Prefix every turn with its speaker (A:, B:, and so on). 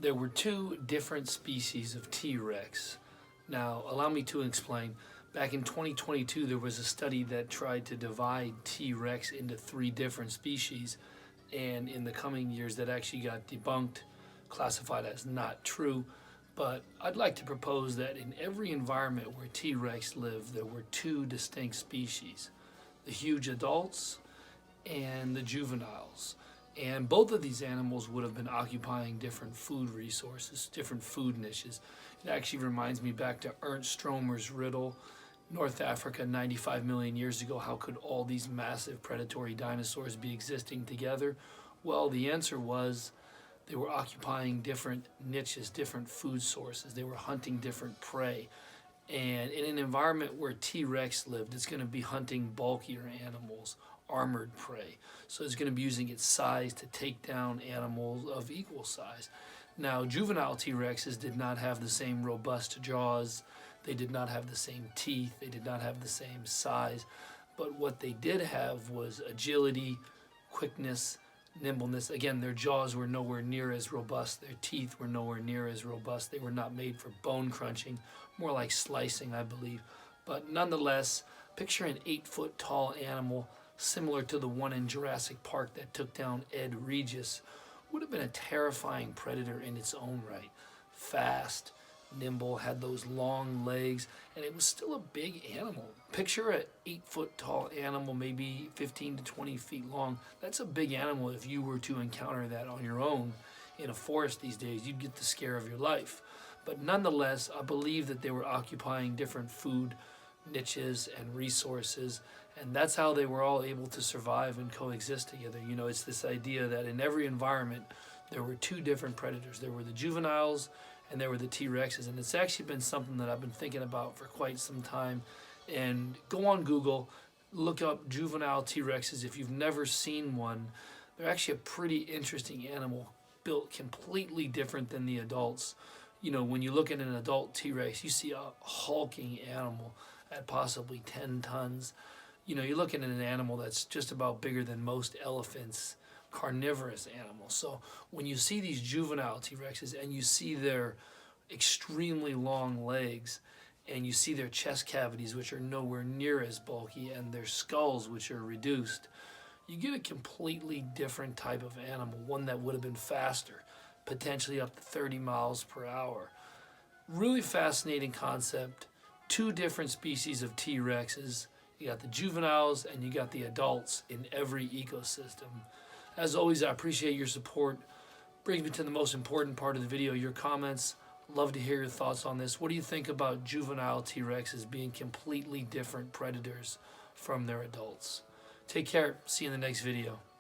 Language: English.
A: there were two different species of T-Rex. Now, allow me to explain. Back in 2022, there was a study that tried to divide T-Rex into three different species, and in the coming years that actually got debunked, classified as not true. But I'd like to propose that in every environment where T-Rex lived, there were two distinct species, the huge adults and the juveniles. And both of these animals would have been occupying different food resources, different food niches. It actually reminds me back to Ernst Stromer's riddle, North Africa 95 million years ago, how could all these massive predatory dinosaurs be existing together? Well, the answer was they were occupying different niches, different food sources. They were hunting different prey. And in an environment where T-Rex lived, it's going to be hunting bulkier animals, armored prey. So it's going to be using its size to take down animals of equal size. Now, juvenile T-Rexes did not have the same robust jaws. They did not have the same teeth. They did not have the same size. But what they did have was agility, quickness, nimbleness. Again, their jaws were nowhere near as robust. Their teeth were nowhere near as robust. They were not made for bone crunching, more like slicing, I believe. But nonetheless, picture an 8-foot tall animal similar to the one in Jurassic Park that took down Ed Regis. Would have been a terrifying predator in its own right. Fast, nimble, had those long legs, and it was still a big animal. Picture an 8-foot tall animal, maybe 15 to 20 feet long. That's a big animal. If you were to encounter that on your own in a forest these days, you'd get the scare of your life. But nonetheless, I believe that they were occupying different food niches and resources, and that's how they were all able to survive and coexist together. You know, it's this idea that in every environment there were two different predators. There were the juveniles and there were the T-Rexes, and it's actually been something that I've been thinking about for quite some time. And go on Google, look up juvenile T-Rexes. If you've never seen one, they're actually a pretty interesting animal, built completely different than the adults. You know, when you look at an adult T-Rex, you see a hulking animal at possibly 10 tons. You know, you're looking at an animal that's just about bigger than most elephants, carnivorous animals. So when you see these juvenile T-Rexes and you see their extremely long legs and you see their chest cavities, which are nowhere near as bulky, and their skulls, which are reduced, you get a completely different type of animal, one that would have been faster, potentially up to 30 miles per hour. Really fascinating concept. Two different species of T-Rexes. You got the juveniles and you got the adults in every ecosystem. As always, I appreciate your support. Brings me to the most important part of the video, your comments. Love to hear your thoughts on this. What do you think about juvenile T-Rexes being completely different predators from their adults? Take care. See you in the next video.